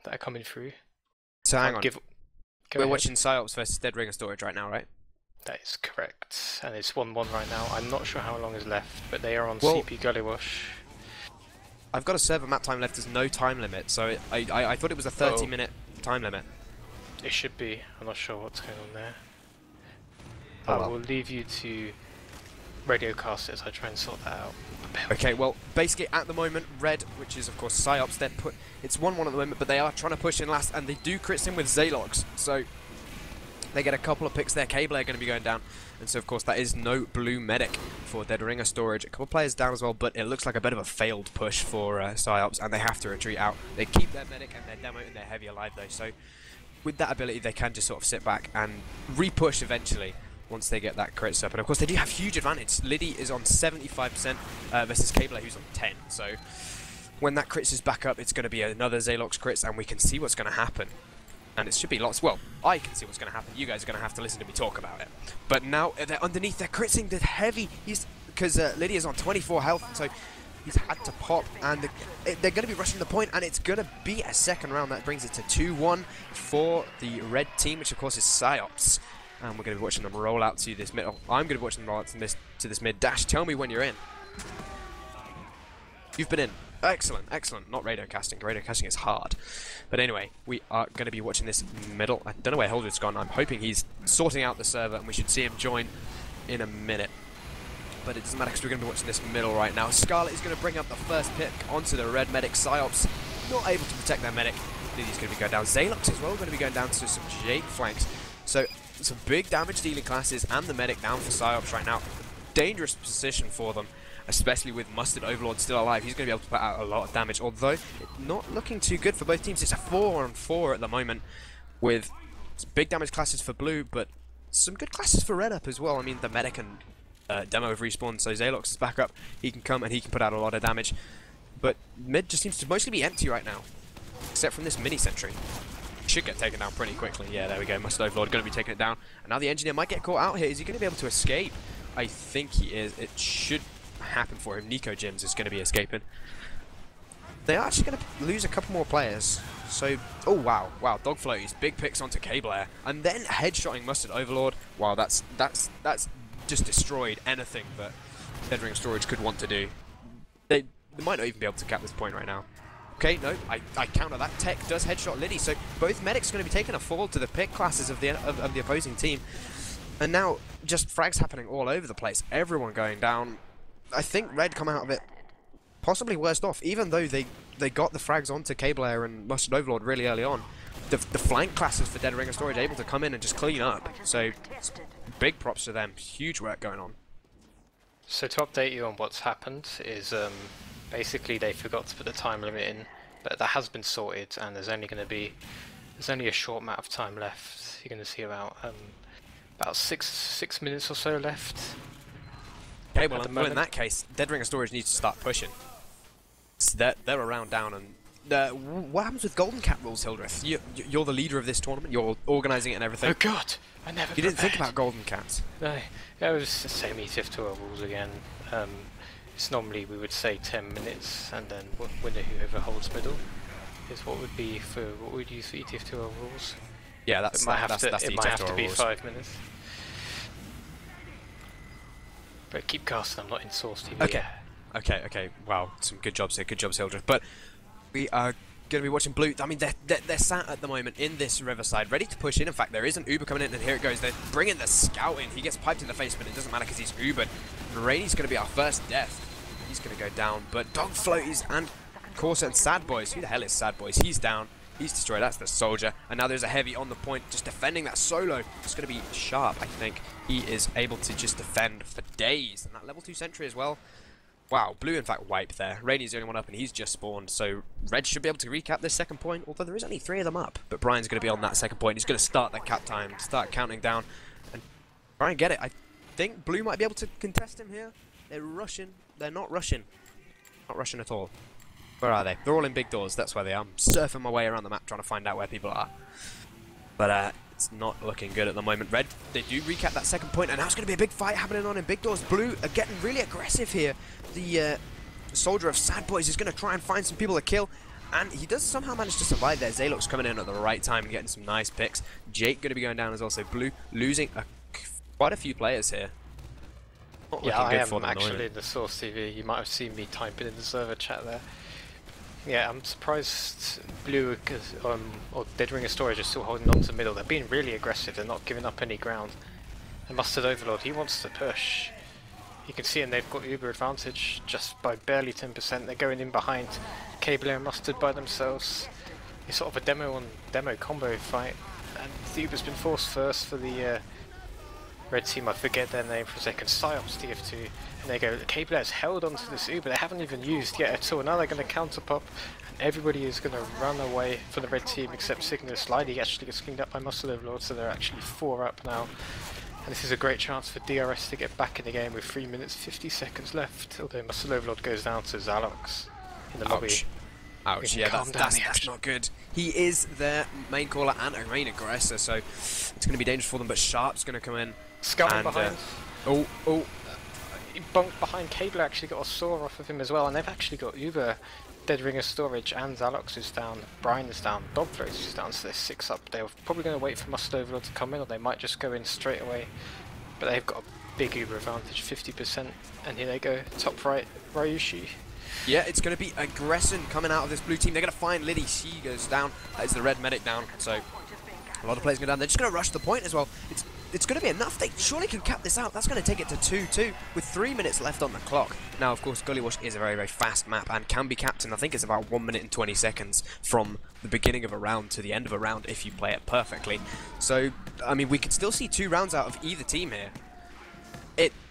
that are coming through. So hang on. Go We're ahead. watching SYOPS versus Dead Ring of Storage right now, right? That is correct, and it's 1-1 right now. I'm not sure how long is left, but they are on Well, CP Gullywash. I've got a server map time left. There's no time limit, so I thought it was a 30-minute time limit. It should be. I'm not sure what's going on there. Oh, I well. will leave you to radio cast it as I try and sort that out. Okay, well, basically at the moment, Red, which is of course SYOPS, it's 1-1 at the moment, but they are trying to push in last, and they do crit in with Zalox, so they get a couple of picks there. Cable are going to be going down, and so of course that is no blue medic for Dead Ring of Storage. A couple of players down as well, but it looks like a bit of a failed push for SYOPS, and they have to retreat out. They keep their medic and their demo and their heavy alive though, so with that ability they can just sort of sit back and re-push eventually once they get that crits up. And of course they do have huge advantage. Liddy is on 75% versus Cable who's on 10, so when that crits is back up, it's going to be another Zalox crits, and we can see what's going to happen. And it should be lots. Well, I can see what's going to happen. You guys are going to have to listen to me talk about it. But now they're underneath. They're critting the heavy. Because Lydia's on 24 health, so he's had to pop. And they're going to be rushing the point, and it's going to be a second round. That brings it to 2-1 for the red team, which of course is SYOPS. And we're going to be watching them roll out to this mid. I'm going to be watching them roll out to this mid. Dash, tell me when you're in. You've been in. Excellent, excellent. Not radio casting. Radio casting is hard. But anyway, we are going to be watching this middle. I don't know where Holdred's gone. I'm hoping he's sorting out the server, and we should see him join in a minute. But it doesn't matter because we're going to be watching this middle right now. Scarlet is going to bring up the first pick onto the red medic. SYOPS not able to protect their medic. Liddy's going to be going down. Zalox as well going to be going down to some Jake flanks. So some big damage dealing classes and the medic down for SYOPS right now. Dangerous position for them, especially with Mustard Overlord still alive. He's going to be able to put out a lot of damage, although it's not looking too good for both teams. It's a 4-on-4 at the moment with big damage classes for blue, but some good classes for red up as well. I mean, the medic and demo have respawned, so Zalox is back up. He can come and he can put out a lot of damage, but mid just seems to mostly be empty right now, except from this mini sentry. Should get taken down pretty quickly. Yeah, there we go. Mustard Overlord going to be taking it down, and now the engineer might get caught out here. Is he going to be able to escape? I think he is. It should happen for him. Nico Jims is going to be escaping. They are actually going to lose a couple more players. So, oh wow, wow, dog floaties, big picks onto Cable Air, and then headshotting Mustard Overlord. Wow, that's just destroyed anything that Dead Ring of Storage could want to do. They might not even be able to cap this point right now. Okay, no, I counter that. Tech does headshot Liddy, so both medics are going to be taking a fall to the pick classes of the opposing team. And now, just frags happening all over the place. Everyone going down. I think Red come out of it possibly worst off, even though they got the frags onto Cable Air and Mustard Overlord really early on. The flank classes for Dead Ring of Storage able to come in and just clean up. So, big props to them. Huge work going on. So to update you on what's happened is basically they forgot to put the time limit in, but that has been sorted, and there's only a short amount of time left. You're going to see about six minutes or so left. Okay, well in that case, Dead Ring of Storage needs to start pushing. So they're around down, and what happens with Golden Cat rules, Hildreth? You're the leader of this tournament. You're organising it and everything. Oh God, I never. You didn't think about Golden Cats. No, yeah, it was the same TF2 rules again. It's normally we would say 10 minutes, and then winner whoever holds middle is what would use for TF2 rules. Yeah, that's it might have to be rules. 5 minutes. But keep casting. I'm not in Source TV. Okay. Wow, some good jobs here. Good jobs, Hildreth. But we are going to be watching blue. I mean, they're sat at the moment in this riverside, ready to push in. In fact, there is an Uber coming in, and here it goes. They're bringing the scout in. He gets piped in the face, but it doesn't matter because he's Ubered. Rainy's going to be our first death. He's going to go down. But Dog Floaties and Corsair and Sad Boys. Who the hell is Sad Boys? He's down. He's destroyed. That's the soldier. And now there's a heavy on the point, just defending that solo. It's going to be sharp, I think. He is able to just defend for days. And that level 2 sentry as well. Wow, blue in fact wiped there. Rainy's the only one up, and he's just spawned. So red should be able to recap this second point, although there is only 3 of them up. But Brian's going to be on that second point. He's going to start that cap time, start counting down, and try and get it. I think blue might be able to contest him here. They're rushing. They're not rushing. Not rushing at all. Where are they? They're all in big doors. That's where they are. I'm surfing my way around the map trying to find out where people are. But it's not looking good at the moment. Red, they do recap that second point, and now it's going to be a big fight happening on in big doors. Blue are getting really aggressive here. The soldier of Sad Boys is going to try and find some people to kill, and he does somehow manage to survive there. Zaylock's coming in at the right time and getting some nice picks. Jake going to be going down as well, so Blue losing quite a few players here. Not Yeah, I for am them, actually in the Source TV. You might have seen me typing in the server chat there. Yeah, I'm surprised Blue, or Dead Ringer Storage is still holding on to middle. They're being really aggressive, they're not giving up any ground. And Mustard Overlord, he wants to push. You can see, and they've got uber advantage just by barely 10%. They're going in behind Cable and Mustard by themselves. It's sort of a demo combo fight, and the Uber's been forced first for the red team. I forget their name for a second. SYOPS TF2, and they go. Cable has held onto this Uber. They haven't even used yet at all. Now they're going to counter pop, and everybody is going to run away for the red team except Signal. Slidey actually gets cleaned up by Muscle Overlord, so they're actually 4 up now. And this is a great chance for DRS to get back in the game with 3 minutes 50 seconds left. Although Muscle Overlord goes down to Zalox in the lobby. Ouch, yeah, that's not good. He is their main caller and a main aggressor, so it's going to be dangerous for them, but Sharp's going to come in. Scouting behind. Oh. He bunked behind. Cable actually got a saw off of him as well, and they've actually got Uber, Dead Ringer Storage, and Zalox is down. Brian is down. Dogfloat is down, so they're 6 up. They're probably going to wait for Muscle Overlord to come in, or they might just go in straight away. But they've got a big Uber advantage, 50%, and here they go. Top right, Ryushi. Yeah, it's going to be aggression coming out of this blue team. They're going to find Liddy. She goes down. That is the red medic down. So a lot of players go down. They're just going to rush the point as well. It's going to be enough. They surely can cap this out. That's going to take it to 2-2 with 3 minutes left on the clock. Now, of course, Gullywash is a very, very fast map and can be capped in, I think it's about 1 minute and 20 seconds from the beginning of a round to the end of a round if you play it perfectly. So, I mean, we could still see 2 rounds out of either team here.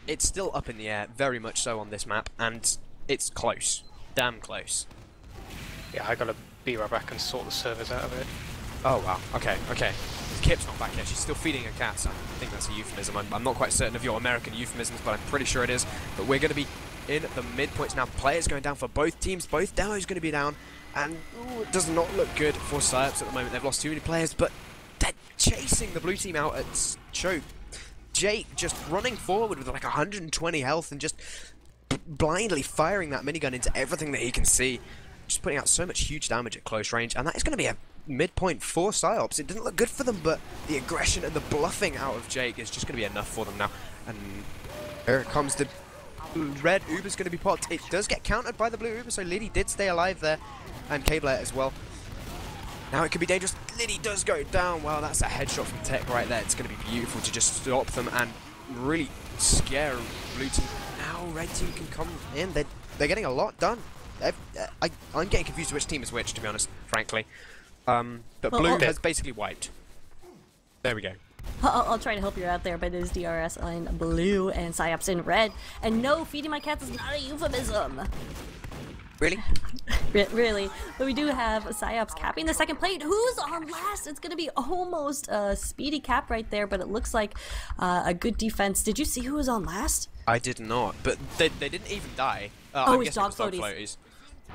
It's still up in the air, very much so on this map, and it's close. Damn close. Yeah, I gotta be right back and sort the servers out of it. Oh, wow. Okay. Kip's not back yet. She's still feeding her cats. I think that's a euphemism. I'm not quite certain of your American euphemisms, but I'm pretty sure it is. But we're going to be in the midpoints now. Players going down for both teams. Both Demos going to be down. And it does not look good for SYOPS at the moment. They've lost too many players, but they're chasing the blue team out at choke. Jake just running forward with like 120 health and just blindly firing that minigun into everything that he can see. Just putting out so much huge damage at close range. And that is going to be a midpoint for SYOPS. It didn't look good for them, but the aggression and the bluffing out of Jake is just going to be enough for them now. And here comes the red Uber's going to be popped. It does get countered by the blue Uber, so Liddy did stay alive there, and Cable as well. Now it could be dangerous. Liddy does go down. Well, that's a headshot from Tech right there. It's going to be beautiful to just stop them and really scare blue team. Now red team can come in. They're getting a lot done. I'm getting confused which team is which, to be honest, frankly. But blue has basically wiped. There we go. I'll try to help you out there, but it is DRS in blue and SYOPS in red. And no, feeding my cats is not a euphemism. Really? Really. But we do have SYOPS capping the second plate. Who's on last? It's going to be almost a speedy cap right there, but it looks like a good defense. Did you see who was on last? I did not, but they didn't even die. Oh, it's dog floaties.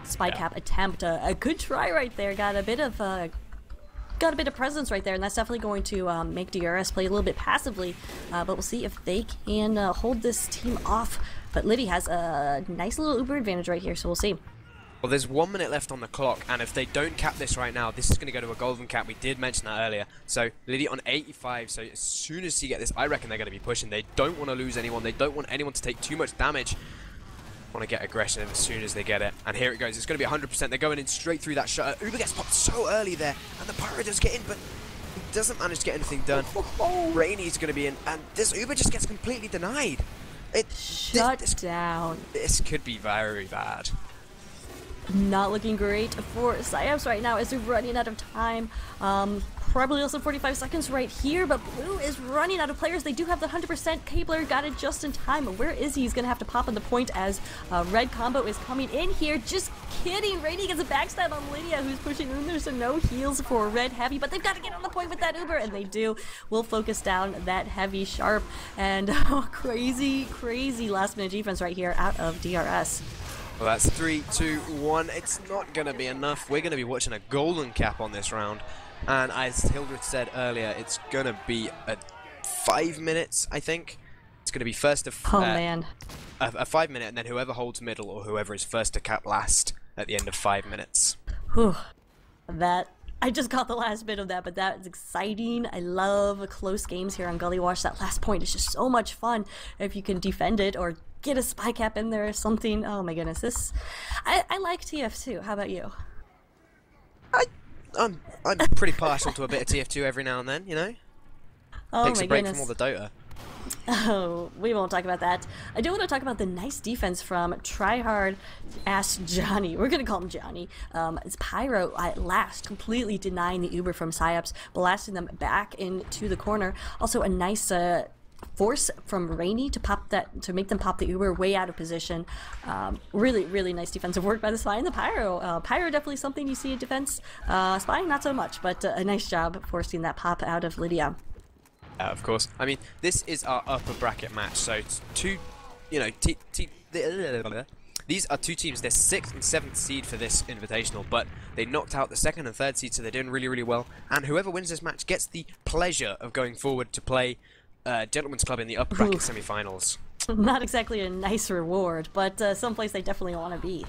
Spy cap attempt. A good try right there. Got a bit of presence right there, and that's definitely going to make DRS play a little bit passively. But we'll see if they can hold this team off. But Liddy has a nice little Uber advantage right here, so we'll see. Well, there's 1 minute left on the clock, and if they don't cap this right now, this is going to go to a golden cap. We did mention that earlier. So Liddy on 85, so as soon as you get this, I reckon they're going to be pushing. They don't want to lose anyone. They don't want anyone to take too much damage. Want to get aggression as soon as they get it. And here it goes. It's going to be 100%. They're going in straight through that shutter. Uber gets popped so early there, and the Pyro does get in, but he doesn't manage to get anything done. Rainy's going to be in, and this Uber just gets completely denied. Shut down. This could be very bad. Not looking great for SYOPS right now as they're running out of time. Probably less than 45 seconds right here, but blue is running out of players. They do have the 100%. Cabler got it just in time. Where is he? He's going to have to pop on the point as red combo is coming in here. Just kidding. Rainy gets a backstab on Lydia, who's pushing in there, so no heals for red heavy, but they've got to get on the point with that Uber, and they do. We'll focus down that heavy sharp, and crazy last minute defense right here out of DRS. Well, that's 3, 2, 1. It's not going to be enough. We're going to be watching a golden cap on this round. And as Hildred said earlier, it's going to be at 5 minutes, I think. It's going to be first to a 5 minute, and then whoever holds middle or whoever is first to cap last at the end of 5 minutes. Whew. That I just caught the last bit of that, but that is exciting. I love close games here on Gullywash. That last point is just so much fun if you can defend it or get a spy cap in there or something. Oh my goodness, I like TF2. How about you? I'm pretty partial to a bit of TF2 every now and then, you know? Oh Takes my a break goodness. from all the Dota. Oh, we won't talk about that. I do want to talk about the nice defense from Tryhard Ass Johnny. We're going to call him Johnny. It's Pyro at last completely denying the Uber from SYOPS, blasting them back into the corner. Also a nice force from Rainy to make them pop the Uber way out of position. Really nice defensive work by the Spy and the Pyro. Pyro definitely something you see in defense. Spy not so much, but a nice job forcing that pop out of Lydia. Of course. I mean, this is our upper bracket match, so it's two, you know, these are two teams. They're 6th and 7th seed for this Invitational, but they knocked out the 2nd and 3rd seed, so they're doing really well. And whoever wins this match gets the pleasure of going forward to play Gentleman's Club in the upper bracket semi-finals. Not exactly a nice reward, but someplace they definitely want to be.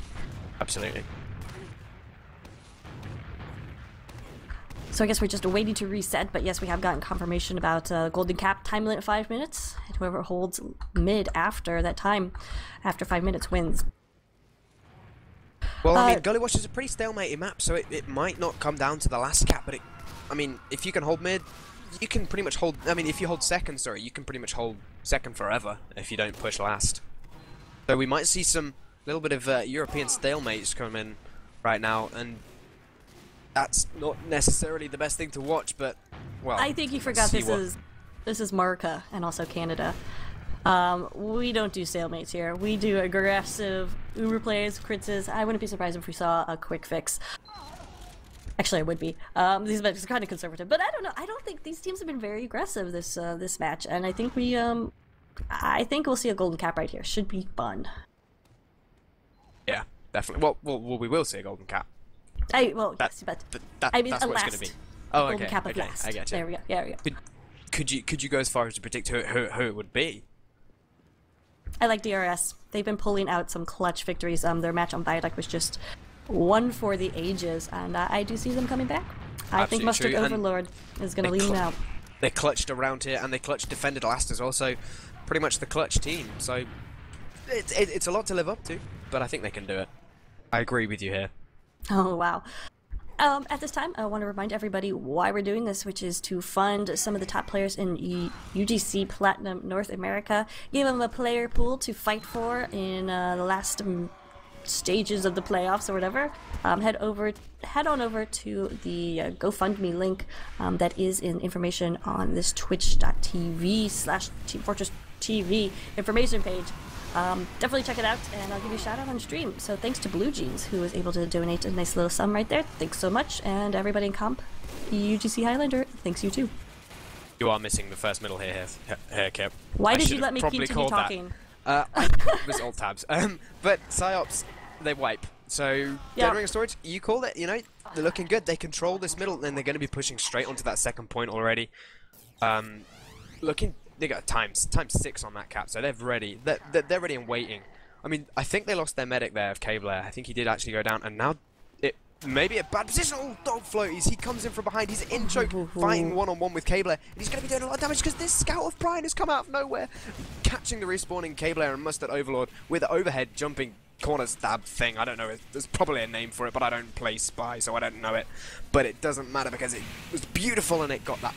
Absolutely. So I guess we're just waiting to reset, but yes, we have gotten confirmation about Golden Cap time limit 5 minutes. And whoever holds mid after that time, after 5 minutes, wins. Well, I mean, Gullywash is a pretty stalemated map, so it might not come down to the last cap, but I mean, if you can hold mid, you can pretty much hold, I mean, if you hold second, sorry, you can pretty much hold second forever if you don't push last. So we might see some little bit of European stalemates come in right now, and that's not necessarily the best thing to watch, but, well, I think you forgot this is Marca and also Canada. We don't do stalemates here. We do aggressive Uber plays, critzes. I wouldn't be surprised if we saw a quick fix. Actually, I would be. These matches are kind of conservative, but I don't know. I don't think these teams have been very aggressive this match, and I think I think we'll see a golden cap right here. Should be fun. Yeah, definitely. Well, we will see a golden cap. Yes, but I mean, that's what it's going to be. Oh, golden okay. cap of Okay, last. I get you. There we go. Yeah, there we go. Could you go as far as to predict who it would be? I like DRS. They've been pulling out some clutch victories. Their match on Viaduct was just one for the ages, and I do see them coming back. I think Mustard Overlord is going to lead them out. They clutched around here, and they clutched defended last as well, so pretty much the clutch team. So it's a lot to live up to, but I think they can do it. I agree with you here. Oh, wow. At this time, I want to remind everybody why we're doing this, which is to fund some of the top players in UGC Platinum North America, give them a player pool to fight for in the last stages of the playoffs or whatever. Head on over to the GoFundMe link that is in information on this twitch.tv/teamfortress.tv information page. Definitely check it out, and I'll give you a shout out on stream. So thanks to Blue Jeans, who was able to donate a nice little sum right there. Thanks so much, and everybody in comp, UGC Highlander, thanks you too. You are missing the first middle here, Kip. Why did you let me continue talking? It was alt tabs. But SYOPS, they wipe. So, Gathering Storage, you called it, you know, they're looking good. They control this middle, and they're going to be pushing straight onto that second point already. They got times 6 on that cap, so they're ready. They're ready and waiting. I mean, I think they lost their medic there of K-Blair. I think he did actually go down, and now it may be a bad position. Oh, dog floaties. He comes in from behind. He's in choke, fighting one-on-one with K-Blair, and he's going to be doing a lot of damage because this Scout of Pride has come out of nowhere, catching the respawning K-Blair and Mustard Overlord with the overhead jumping corner stab thing. I don't know. There's probably a name for it, but I don't play Spy, so I don't know it. But it doesn't matter because it was beautiful, and it got that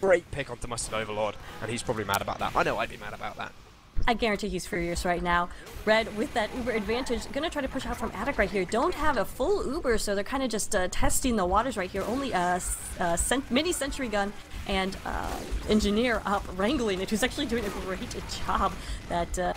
great pick onto Mustard Overlord, and he's probably mad about that. I know I'd be mad about that. I guarantee he's furious right now. Red, with that Uber advantage, gonna try to push out from Attic right here. Don't have a full Uber, so they're kind of just testing the waters right here. Only a mini sentry gun and engineer up wrangling it, who's actually doing a great job. That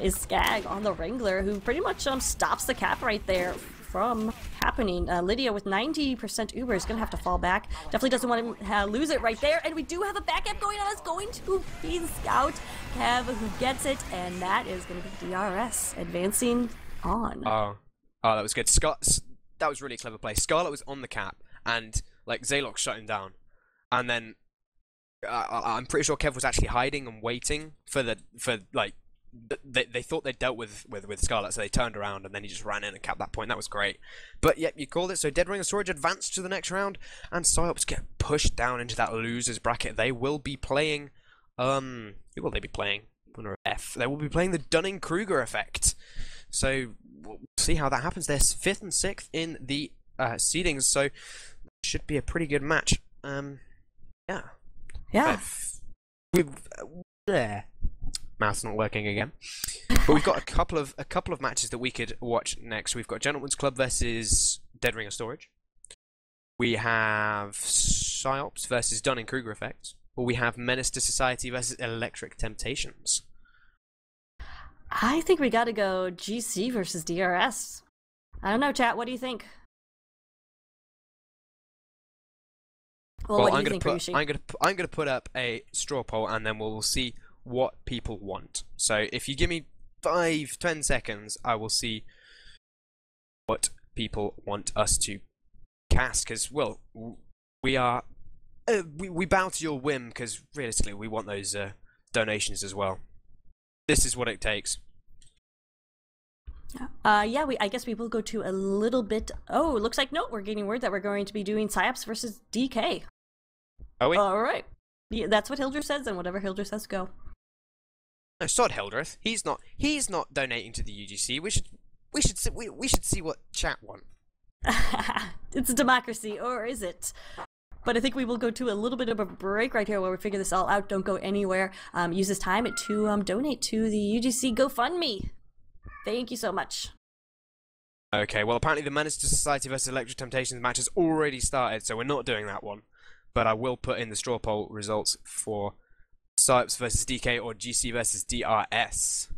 is Skag on the Wrangler, who pretty much stops the cap right there from happening. Lydia with 90% Uber is going to have to fall back. Definitely doesn't want to lose it right there. And we do have a backup going on. It's going to be the Scout, Kev, who gets it. And that is going to be DRS advancing on. Oh, that was good. That was really a clever play. Scarlet was on the cap, and like Zaylox shut him down. And then I'm pretty sure Kev was actually hiding and waiting for they thought they dealt with Scarlet, so they turned around and then he just ran in and capped that point. That was great. But yep, you called it. So Dead Ring of Storage advanced to the next round, and SYOPS get pushed down into that losers bracket. They will be playing. Who will they be playing? They will be playing the Dunning-Kruger effect. So we'll see how that happens. They're 5th and 6th in the seedings, so should be a pretty good match. Yeah. We've mouth's not working again. But we've got a couple of matches that we could watch next. We've got Gentleman's Club versus Dead Ring of Storage. We have SYOPS versus Dunning-Kruger effect. Or we have Menace to Society versus Electric Temptations. I think we gotta go GC versus DRS. I don't know, chat. What do you think? Well, what do you think, Ryushi? I'm gonna put up a straw poll, and then we'll see what people want. So if you give me 5-10 seconds, I will see what people want us to cast. Because well, we are we bow to your whim, because realistically we want those donations as well. This is what it takes. Yeah, I guess we will go to a little bit. Oh, it looks like no, we're getting word that we're going to be doing SYOPS versus DK. Are we? All right. Yeah, that's what Hildreth says, and whatever Hildreth says, go. No, sod Hildreth. He's not donating to the UGC. We should see what chat want. It's a democracy, or is it? But I think we will go to a little bit of a break right here while we figure this all out. Don't go anywhere. Use this time to donate to the UGC GoFundMe. Thank you so much. Okay, well apparently the Menace to Society vs Electric Temptations match has already started, so we're not doing that one. But I will put in the straw poll results for SYOPS versus DK or GC versus DRS.